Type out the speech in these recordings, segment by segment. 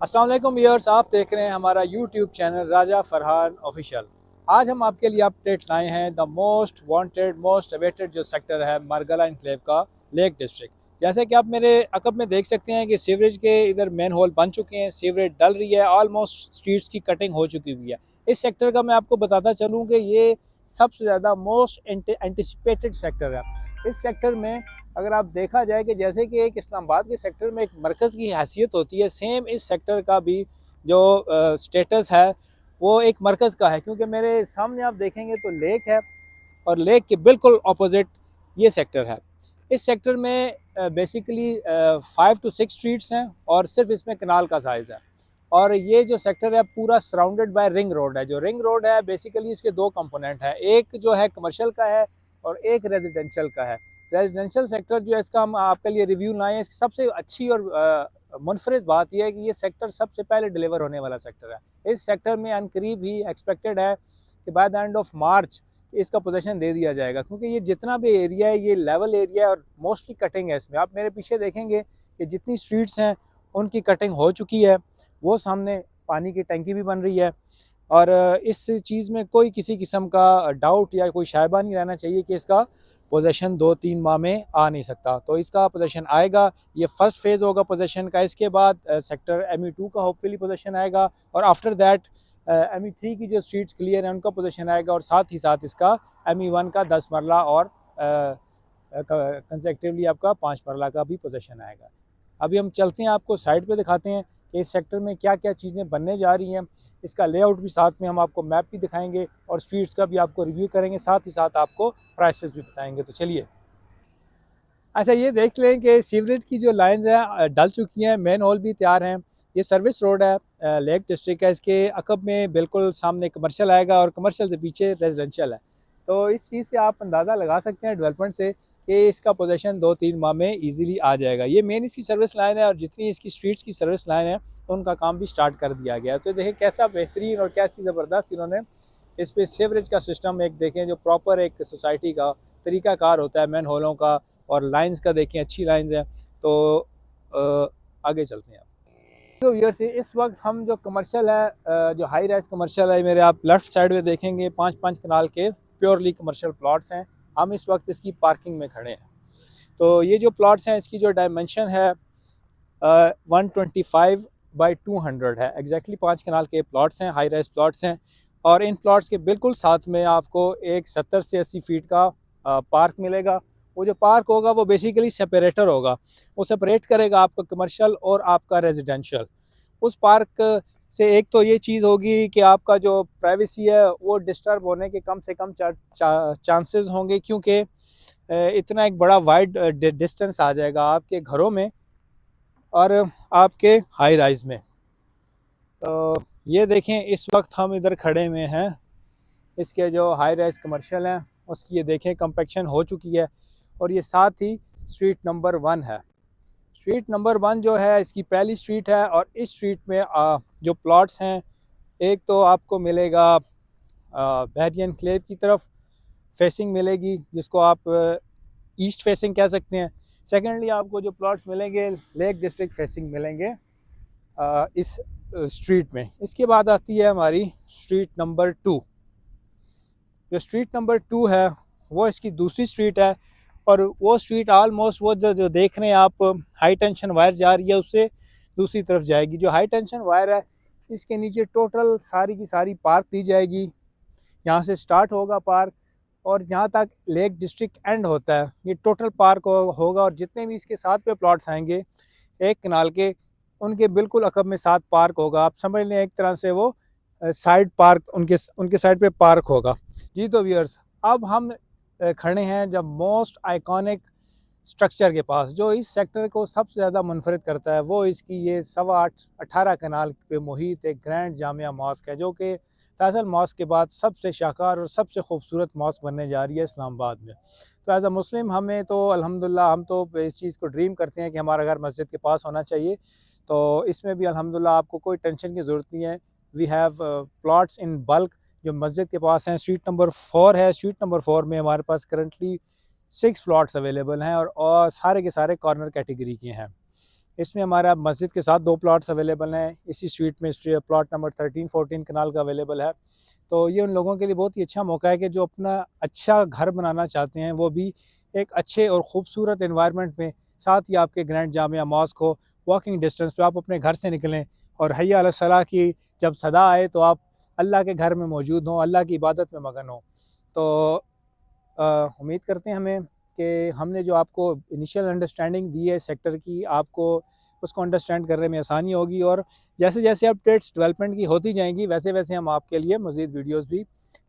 अस्सलाम वालेकुम व्यूअर्स, आप देख रहे हैं हमारा यूट्यूब चैनल राजा फरहान ऑफिशियल। आज हम आपके लिए अपडेट लाए हैं the most wanted most awaited जो सेक्टर है मारगला एनक्लेव का, लेक डिस्ट्रिक्ट। जैसे कि आप मेरे अकब में देख सकते हैं कि सीवरेज के इधर मेन होल बन चुके हैं, सीवरेज डल रही है, ऑलमोस्ट स्ट्रीट्स की कटिंग हो चुकी हुई है। इस सेक्टर का मैं आपको बताता चलूँ कि ये सबसे ज़्यादा मोस्ट एंटिसिपेटेड सेक्टर है। इस सेक्टर में अगर आप देखा जाए कि जैसे कि एक इस्लामाबाद के सेक्टर में एक मरकज़ की हैसियत होती है, सेम इस सेक्टर का भी जो स्टेटस है वो एक मरकज़ का है। क्योंकि मेरे सामने आप देखेंगे तो लेक है और लेक के बिल्कुल अपोजिट ये सेक्टर है। इस सेक्टर में बेसिकली 5 to 6 स्ट्रीट्स हैं और सिर्फ इसमें कनाल का साइज़ है। और ये जो सेक्टर है पूरा सराउंडेड बाय रिंग रोड है। जो रिंग रोड है बेसिकली इसके दो कंपोनेंट हैं, एक जो है कमर्शियल का है और एक रेजिडेंशियल का है। रेजिडेंशियल सेक्टर जो है इसका हम आपके लिए रिव्यू लाए हैं। इसकी सबसे अच्छी और मुनफरिद बात यह है कि ये सेक्टर सबसे पहले डिलीवर होने वाला सेक्टर है। इस सेक्टर में अनकरीब ही एक्सपेक्टेड है कि by the end of March इसका पोजीशन दे दिया जाएगा, क्योंकि ये जितना भी एरिया है ये लेवल एरिया है और मोस्टली कटिंग है इसमें। आप मेरे पीछे देखेंगे कि जितनी स्ट्रीट्स हैं उनकी कटिंग हो चुकी है, वो सामने पानी की टंकी भी बन रही है। और इस चीज़ में कोई किसी किस्म का डाउट या कोई शायबा नहीं रहना चाहिए कि इसका पोजीशन 2-3 माह में आ नहीं सकता। तो इसका पोजीशन आएगा, ये फर्स्ट फेज़ होगा पोजीशन का। इसके बाद सेक्टर ME2 का होपफुली पोजीशन आएगा और आफ्टर दैट ME3 की जो स्ट्रीट्स क्लियर हैं उनका पोजीशन आएगा और साथ ही साथ इसका ME1 का 10 मरला और कंसेक्टिवली आपका 5 मरला का भी पोजीशन आएगा। अभी हम चलते हैं, आपको साइड पे दिखाते हैं कि इस सेक्टर में क्या क्या चीज़ें बनने जा रही हैं। इसका लेआउट भी साथ में हम आपको मैप भी दिखाएंगे और स्ट्रीट्स का भी आपको रिव्यू करेंगे, साथ ही साथ आपको प्राइसेस भी बताएंगे। तो चलिए, अच्छा ये देख लें कि सीवरेज की जो लाइंस हैं डल चुकी हैं, मेन होल भी तैयार हैं। ये सर्विस रोड है, लेक डिस्ट्रिक्ट है। इसके अकब में बिल्कुल सामने कमर्शियल आएगा और कमर्शियल से पीछे रेजिडेंशियल है। तो इस चीज़ से आप अंदाज़ा लगा सकते हैं डेवलपमेंट से कि इसका पोजीशन 2-3 माह में इजीली आ जाएगा। ये मेन इसकी सर्विस लाइन है और जितनी इसकी स्ट्रीट्स की सर्विस लाइन है तो उनका काम भी स्टार्ट कर दिया गया है। तो देखें कैसा बेहतरीन और कैसी ज़बरदस्त इन्होंने इस पर सीवरेज का सिस्टम एक देखें, जो प्रॉपर एक सोसाइटी का तरीक़ाकार होता है मैन होलों का, और लाइंस का देखें अच्छी लाइंस हैं। तो आगे चलते हैं। तो व्यूअर्स से इस वक्त हम जो कमर्शियल है, जो हाई राइज कमर्शियल है, मेरे आप लेफ़्ट साइड में देखेंगे 5-5 कनाल के प्योरली कमर्शियल प्लॉट्स हैं। हम इस वक्त इसकी पार्किंग में खड़े हैं। तो ये जो प्लॉट्स हैं इसकी जो डायमेंशन है 125/200 है। एग्जैक्टली 5 कनाल के प्लॉट्स हैं, हाई राइज प्लॉट्स हैं। और इन प्लॉट्स के बिल्कुल साथ में आपको एक 70 से 80 फीट का पार्क मिलेगा। वो जो पार्क होगा वो बेसिकली सेपरेटर होगा, वो सेपरेट करेगा आपका कमर्शियल और आपका रेजिडेंशियल। उस पार्क से एक तो ये चीज़ होगी कि आपका जो प्राइवेसी है वो डिस्टर्ब होने के कम से कम चांसेस होंगे, क्योंकि इतना एक बड़ा वाइड डिस्टेंस आ जाएगा आपके घरों में और आपके हाई राइज में। तो ये देखें इस वक्त हम इधर खड़े हुए हैं, इसके जो हाई राइज कमर्शियल हैं उसकी ये देखें कंपेक्शन हो चुकी है। और ये साथ ही स्ट्रीट नंबर 1 है। स्ट्रीट नंबर 1 जो है इसकी पहली स्ट्रीट है और इस स्ट्रीट में जो प्लॉट्स हैं, एक तो आपको मिलेगा बहरिया एनक्लेव की तरफ फेसिंग मिलेगी, जिसको आप ईस्ट फेसिंग कह सकते हैं। सेकेंडली आपको जो प्लॉट्स मिलेंगे लेक डिस्ट्रिक्ट फेसिंग मिलेंगे इस स्ट्रीट में। इसके बाद आती है हमारी स्ट्रीट नंबर 2। जो स्ट्रीट नंबर 2 है वो इसकी दूसरी स्ट्रीट है और वो स्ट्रीट आलमोस्ट वो जो देख रहे हैं आप, हाई टेंशन वायर जा रही है उससे दूसरी तरफ जाएगी। जो हाई टेंशन वायर है इसके नीचे टोटल सारी की सारी पार्क दी जाएगी। यहाँ से स्टार्ट होगा पार्क और जहाँ तक लेक डिस्ट्रिक्ट एंड होता है ये टोटल पार्क होगा। और जितने भी इसके साथ पे प्लॉट्स आएंगे एक कनाल के, उनके बिल्कुल अकब में 7 पार्क होगा। आप समझ लें एक तरह से वो साइड पार्क उनके साइड पे पार्क होगा। जी तो व्यूअर्स, अब हम खड़े हैं जब मोस्ट आइकॉनिक स्ट्रक्चर के पास, जो इस सेक्टर को सबसे ज़्यादा मुनफरिद करता है। वो इसकी ये 18 कनाल पे मुहित एक ग्रैंड जामिया मॉस्क है, जो कि फैसल मॉस्क के बाद सबसे शानदार और सबसे खूबसूरत मॉस्क बनने जा रही है इस्लामाबाद में। तो एज अ मुस्लिम हमें तो अल्हम्दुलिल्लाह हम तो इस चीज़ को ड्रीम करते हैं कि हमारा घर मस्जिद के पास होना चाहिए। तो इसमें भी अल्हम्दुलिल्लाह आपको कोई टेंशन की ज़रूरत नहीं है। We have plots in bulk जो मस्जिद के पास हैं। स्ट्रीट नंबर 4 है। स्ट्रीट नंबर 4 में हमारे पास करंटली 6 प्लॉट्स अवेलेबल हैं और सारे के सारे कॉर्नर कैटेगरी के हैं। इसमें हमारा मस्जिद के साथ 2 प्लॉट्स अवेलेबल हैं। इसी स्ट्रीट में प्लॉट नंबर 13-14 कनाल का अवेलेबल है। तो ये उन लोगों के लिए बहुत ही अच्छा मौका है कि जो अपना अच्छा घर बनाना चाहते हैं, वो भी एक अच्छे और ख़ूबसूरत एनवायरनमेंट में, साथ ही आपके ग्रैंड जामिया मॉस्क हो, वॉकिंग डिस्टेंस पे आप अपने घर से निकलें और हय्या अला सलाह की जब सदा आए तो आप अल्लाह के घर में मौजूद हों, अल्लाह की इबादत में मगन हों। तो उम्मीद करते हैं हमें कि हमने जो आपको इनिशियल अंडरस्टैंडिंग दी है सेक्टर की, आपको उसको अंडरस्टैंड करने में आसानी होगी और जैसे जैसे अपडेट्स डेवलपमेंट की होती जाएंगी वैसे वैसे हम आपके लिए मज़ीद वीडियोस भी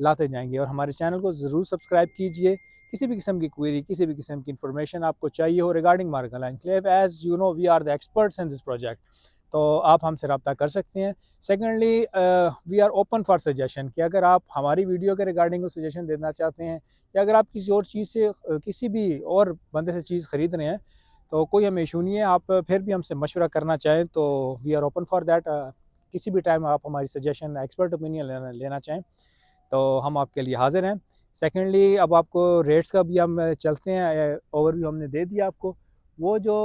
लाते जाएंगे। और हमारे चैनल को ज़रूर सब्सक्राइब कीजिए। किसी भी किस्म की क्वेरी, किसी भी किस्म की इंफॉर्मेशन आपको चाहिए हो regarding Margalla enclave, as you know we are the experts in this project, तो आप हमसे रब्ता कर सकते हैं। Secondly, we are open for suggestion कि अगर आप हमारी वीडियो के रिगार्डिंग सजेशन देना चाहते हैं या अगर आप किसी और चीज़ से किसी भी और बंदे से चीज़ ख़रीद रहे हैं तो कोई हमें इशू नहीं है। आप फिर भी हमसे मशवरा करना चाहें तो we are open for that. किसी भी टाइम आप हमारी सजेशन, एक्सपर्ट ओपिनियन लेना चाहें तो हम आपके लिए हाज़िर हैं। सेकेंडली, अब आपको रेट्स का भी हम चलते हैं, ओवरव्यू हमने दे दिया आपको। वो जो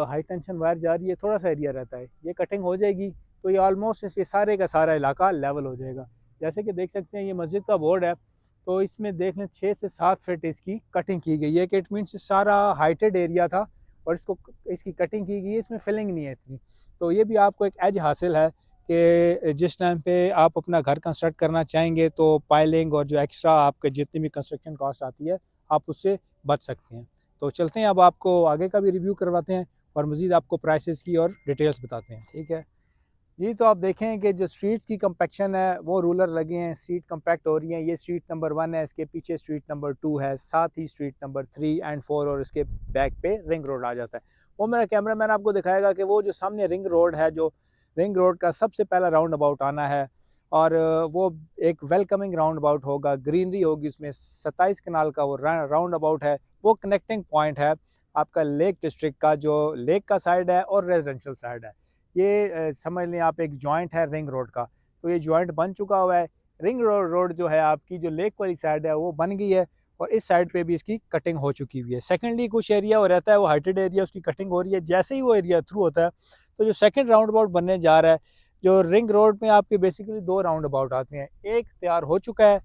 हाई टेंशन वायर जा रही है, थोड़ा सा एरिया रहता है, ये कटिंग हो जाएगी तो ये ऑलमोस्ट इसके सारे का सारा इलाका लेवल हो जाएगा। जैसे कि देख सकते हैं ये मस्जिद का बोर्ड है, तो इसमें देख लें 6 से 7 फीट इसकी कटिंग की गई है कि इट मीन्स सारा हाइटेड एरिया था और इसकी कटिंग की गई है, इसमें फिलिंग नहीं है इतनी। तो ये भी आपको एक एज हासिल है कि जिस टाइम पे आप अपना घर कंस्ट्रक्ट करना चाहेंगे तो पाइलिंग और जो एक्स्ट्रा आपके जितनी भी कंस्ट्रक्शन कॉस्ट आती है आप उससे बच सकते हैं। तो चलते हैं, अब आपको आगे का भी रिव्यू करवाते हैं और मज़ीद आपको प्राइसेस की और डिटेल्स बताते हैं। ठीक है जी, तो आप देखें कि जो स्ट्रीट्स की कंपैक्शन है वो रूलर लगे हैं, स्ट्रीट कंपैक्ट हो रही हैं। ये स्ट्रीट नंबर 1 है, इसके पीछे स्ट्रीट नंबर 2 है, साथ ही स्ट्रीट नंबर 3 एंड 4 और इसके बैक पे रिंग रोड आ जाता है। वो मेरा कैमरामैन आपको दिखाएगा कि वो जो सामने रिंग रोड है, जो रिंग रोड का सबसे पहला राउंड अबाउट आना है और वो एक वेलकमिंग राउंड अबाउट होगा, ग्रीनरी होगी उसमें। 27 कनाल का वो राउंड अबाउट है, वो कनेक्टिंग पॉइंट है आपका लेक डिस्ट्रिक्ट का, जो लेक का साइड है और रेजिडेंशियल साइड है। ये समझ लें आप एक जॉइंट है रिंग रोड का, तो ये जॉइंट बन चुका हुआ है। रिंग रोड जो है आपकी, जो लेक वाली साइड है वो बन गई है और इस साइड पे भी इसकी कटिंग हो चुकी हुई है। सेकेंडली, कुछ एरिया वो रहता है वो हाइटेड एरिया, उसकी कटिंग हो रही है। जैसे ही वो एरिया थ्रू होता है तो जो सेकेंड राउंड अबाउट बनने जा रहा है, जो रिंग रोड में आपके बेसिकली 2 राउंड अबाउट आते हैं, एक तैयार हो चुका है,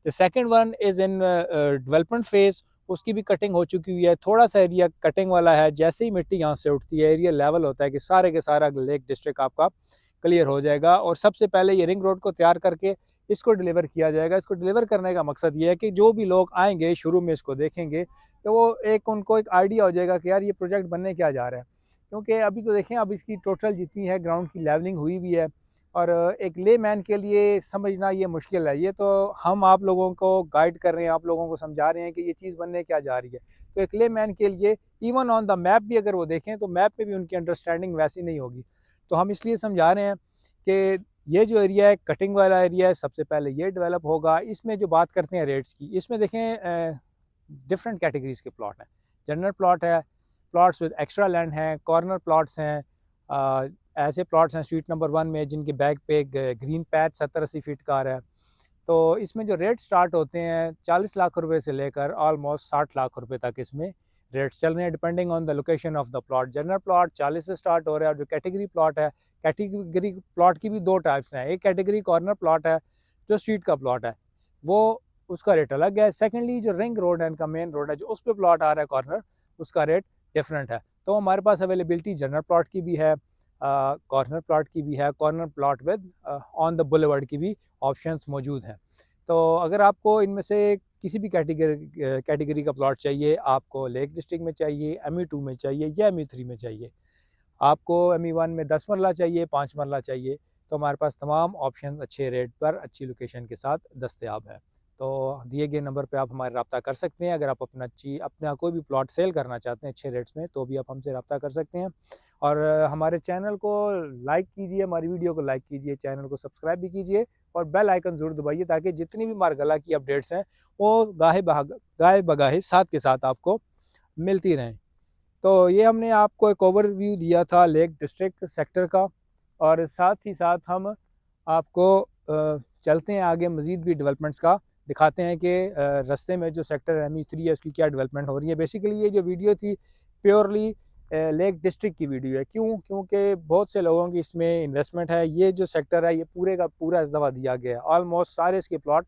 the second one is in development phase, उसकी भी कटिंग हो चुकी हुई है। थोड़ा सा एरिया कटिंग वाला है, जैसे ही मिट्टी यहाँ से उठती है एरिया लेवल होता है कि सारे के सारा लेक डिस्ट्रिक्ट आपका क्लियर हो जाएगा। और सबसे पहले ये रिंग रोड को तैयार करके इसको डिलीवर किया जाएगा। इसको डिलीवर करने का मकसद ये है कि जो भी लोग आएंगे शुरू में इसको देखेंगे तो वो उनको एक आइडिया हो जाएगा कि यार ये प्रोजेक्ट बनने क्या जा रहा है। क्योंकि अभी तो देखें, अब इसकी टोटल जितनी है ग्राउंड की लेवलिंग हुई भी है और एक ले मैन के लिए समझना ये मुश्किल है। ये तो हम आप लोगों को गाइड कर रहे हैं, आप लोगों को समझा रहे हैं कि ये चीज़ बनने क्या जा रही है। तो एक ले मैन के लिए इवन ऑन द मैप भी अगर वो देखें तो मैप पे भी उनकी अंडरस्टैंडिंग वैसी नहीं होगी। तो हम इसलिए समझा रहे हैं कि ये जो एरिया है कटिंग वाला एरिया है, सबसे पहले ये डेवलप होगा। इसमें जो बात करते हैं रेट्स की, इसमें देखें डिफरेंट कैटेगरीज के प्लॉट हैं। जनरल प्लॉट है, प्लॉट्स विद एक्स्ट्रा लैंड हैं, कॉर्नर प्लॉट्स हैं, ऐसे प्लॉट्स हैं स्ट्रीट नंबर 1 में जिनके बैक पे ग्रीन पैच 70-80 फीट का आ रहा है। तो इसमें जो रेट स्टार्ट होते हैं 40 लाख रुपए से लेकर ऑलमोस्ट 60 लाख रुपए तक इसमें रेट्स चल रहे हैं, depending on the location of the plot. General plot 40 से स्टार्ट हो रहा है और जो कैटेगरी प्लॉट है, कैटेगरी प्लॉट की भी 2 टाइप्स हैं। एक कैटेगरी कॉर्नर प्लॉट है जो स्ट्रीट का प्लॉट है, वो उसका रेट अलग है। सेकेंडली, जो रिंग रोड है, इनका मेन रोड है, जो उस पर प्लॉट आ रहा है कॉर्नर, उसका रेट डिफरेंट है। तो हमारे पास अवेलेबिलिटी जनरल प्लॉट की भी है, कॉर्नर प्लॉट की भी है, corner plot with on the boulevard की भी ऑप्शंस मौजूद हैं। तो अगर आपको इनमें से किसी भी कैटेगरी का प्लॉट चाहिए, आपको लेक डिस्ट्रिक्ट में चाहिए, ME2 में चाहिए या ME3 में चाहिए, आपको ME1 में 10 मरला चाहिए, 5 मरला चाहिए, तो हमारे पास तमाम ऑप्शन अच्छे रेट पर अच्छी लोकेशन के साथ दस्तयाब है। तो दिए गए नंबर पे आप हमारे रब्ता कर सकते हैं। अगर आप अपना कोई भी प्लॉट सेल करना चाहते हैं अच्छे रेट्स में तो भी आप हमसे रब्ता कर सकते हैं। और हमारे चैनल को लाइक कीजिए, हमारी वीडियो को लाइक कीजिए, चैनल को सब्सक्राइब भी कीजिए और बेल आइकन ज़रूर दबाइए ताकि जितनी भी मारगला की अपडेट्स हैं वो गाहे बगाहे साथ के साथ आपको मिलती रहें। तो ये हमने आपको एक ओवरव्यू दिया था लेक डिस्ट्रिक्ट सेक्टर का और साथ ही साथ हम आपको चलते हैं आगे मज़ीद भी डेवलपमेंट्स का दिखाते हैं कि रास्ते में जो सेक्टर ME3 है उसकी क्या डेवलपमेंट हो रही है। बेसिकली ये जो वीडियो थी प्योरली लेक डिस्ट्रिक्ट की वीडियो है। क्यों? क्योंकि बहुत से लोगों की इसमें इन्वेस्टमेंट है। ये जो सेक्टर है ये पूरे का पूरा इस दफ़ा दिया गया है। ऑलमोस्ट सारे इसके प्लॉट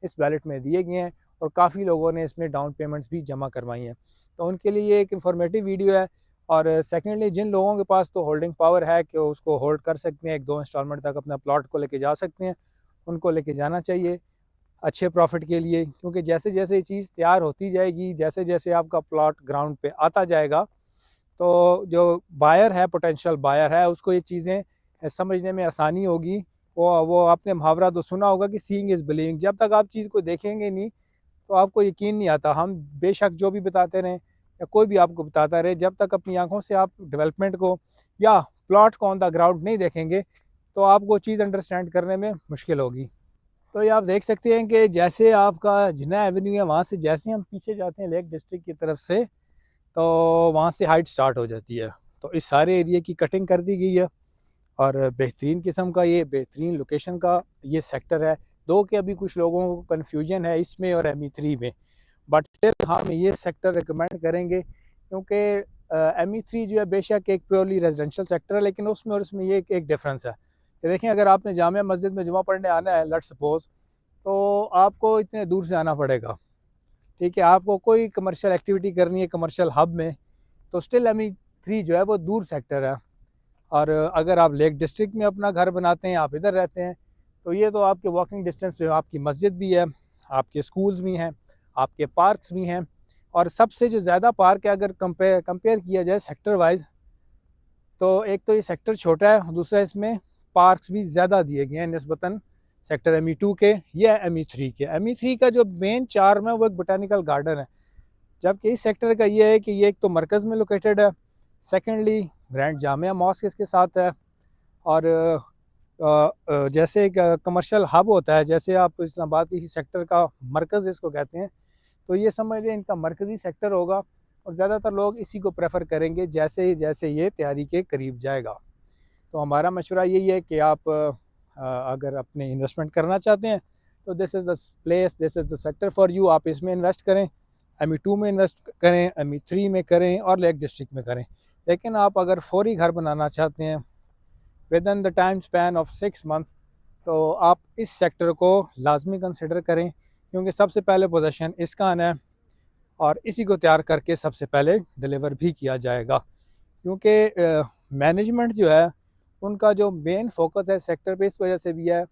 इस बैलेट में दिए गए हैं और काफ़ी लोगों ने इसमें डाउन पेमेंट्स भी जमा करवाई हैं। तो उनके लिए ये एक इंफॉर्मेटिव वीडियो है। और सेकेंडली जिन लोगों के पास तो होल्डिंग पावर है कि उसको होल्ड कर सकते हैं, 1-2 इंस्टॉलमेंट तक अपना प्लॉट को लेके जा सकते हैं, उनको लेके जाना चाहिए अच्छे प्रॉफिट के लिए। क्योंकि जैसे जैसे ये चीज़ तैयार होती जाएगी, जैसे जैसे आपका प्लॉट ग्राउंड पे आता जाएगा, तो जो बायर है, पोटेंशियल बायर है, उसको ये चीज़ें समझने में आसानी होगी। वो आपने मुहावरा तो सुना होगा कि सीइंग इज़ बिलीविंग। जब तक आप चीज़ को देखेंगे नहीं तो आपको यकीन नहीं आता। हम बेशक जो भी बताते रहें या कोई भी आपको बताता रहे, जब तक अपनी आंखों से आप डेवलपमेंट को या प्लॉट को ऑन द ग्राउंड नहीं देखेंगे तो आपको चीज़ अंडरस्टैंड करने में मुश्किल होगी। तो ये आप देख सकते हैं कि जैसे आपका जिन्ना एवेन्यू है, वहाँ से जैसे हम पीछे जाते हैं लेक डिस्ट्रिक्ट की तरफ से, तो वहाँ से हाइट स्टार्ट हो जाती है। तो इस सारे एरिया की कटिंग कर दी गई है और बेहतरीन किस्म का ये बेहतरीन लोकेशन का ये सेक्टर है। दो कि अभी कुछ लोगों को कन्फ्यूजन है इसमें और ME3 में, बट फिर हम ये सेक्टर रिकमेंड करेंगे क्योंकि ME3 जो है बेशक एक प्योरली रेजिडेंशियल सेक्टर है, लेकिन उसमें और इसमें ये एक डिफरेंस है कि देखें, अगर आपने जामिया मस्जिद में जुमा पढ़ने आना है लेट्स सपोज, तो आपको इतने दूर से आना पड़ेगा। ठीक है, आपको कोई कमर्शियल एक्टिविटी करनी है कमर्शियल हब में, तो स्टिल ME3 जो है वो दूर सेक्टर है। और अगर आप लेक डिस्ट्रिक्ट में अपना घर बनाते हैं, आप इधर रहते हैं, तो ये तो आपके वॉकिंग डिस्टेंस पे आपकी मस्जिद भी है, आपके स्कूल्स भी हैं, आपके पार्क्स भी हैं। और सबसे जो ज़्यादा पार्क है अगर कंपेयर किया जाए सेक्टर वाइज, तो एक तो ये सेक्टर छोटा है, दूसरा इसमें पार्क्स भी ज़्यादा दिए गए हैं निस्बतन सेक्टर ME2 के या ME3 के। ME3 का जो मेन चार्म है वो एक बोटानिकल गार्डन है, जबकि इस सेक्टर का ये है कि ये एक तो मरकज़ में लोकेटेड है, सेकेंडली ग्रैंड जामिया मॉस्क इसके साथ है। और जैसे एक कमर्शियल हब होता है, जैसे आप इस्लामाबाद किसी सेक्टर का मरकज़ इसको कहते हैं, तो ये समझ लें इनका मरकज़ी सेक्टर होगा और ज़्यादातर लोग इसी को प्रेफर करेंगे जैसे जैसे ये तैयारी के करीब जाएगा। तो हमारा मशवरा यही है कि आप अगर अपने इन्वेस्टमेंट करना चाहते हैं तो this is the place, this is the sector for you. आप इसमें इन्वेस्ट करें, ME2 में इन्वेस्ट करें, ME3 में करें और लेक डिस्ट्रिक्ट में करें। लेकिन आप अगर फौरी घर बनाना चाहते हैं with in the time span of 6 month, तो आप इस सेक्टर को लाजमी कंसिडर करें, क्योंकि सबसे पहले पोजीशन इसका आना है और इसी को तैयार करके सबसे पहले डिलीवर भी किया जाएगा। क्योंकि मैनेजमेंट जो है उनका जो मेन फोकस है सेक्टर पे इस वजह से भी है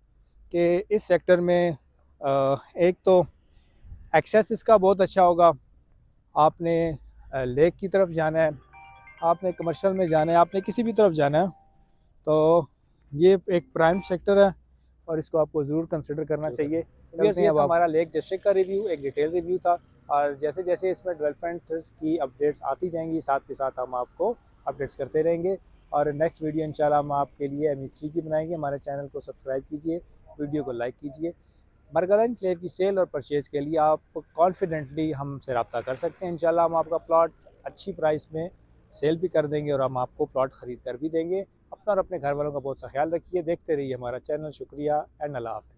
कि इस सेक्टर में एक तो एक्सेस इसका बहुत अच्छा होगा। आपने लेक की तरफ जाना है, आपने कमर्शियल में जाना है, आपने किसी भी तरफ जाना है, तो ये एक प्राइम सेक्टर है और इसको आपको ज़रूर कंसिडर करना चाहिए। ये हमारा लेक डिस्ट्रिक्ट का रिव्यू, एक डिटेल रिव्यू था। और जैसे जैसे इसमें डेवलपमेंट की अपडेट्स आती जाएंगी, साथ के साथ हम आपको अपडेट्स करते रहेंगे। और नेक्स्ट वीडियो इंशाल्लाह हम आपके लिए ME3 की बनाएंगे। हमारे चैनल को सब्सक्राइब कीजिए, वीडियो को लाइक कीजिए। मरगला एनक्लेव की सेल और परचेज़ के लिए आप कॉन्फिडेंटली हमसे रब्ता कर सकते हैं। इंशाल्लाह हम आपका प्लॉट अच्छी प्राइस में सेल भी कर देंगे और हम आपको प्लॉट ख़रीद कर भी देंगे। अपना और अपने घर वालों का बहुत सा ख्याल रखिए। देखते रहिए हमारा चैनल। शुक्रिया एंड अल्लाह हाफ़िज़।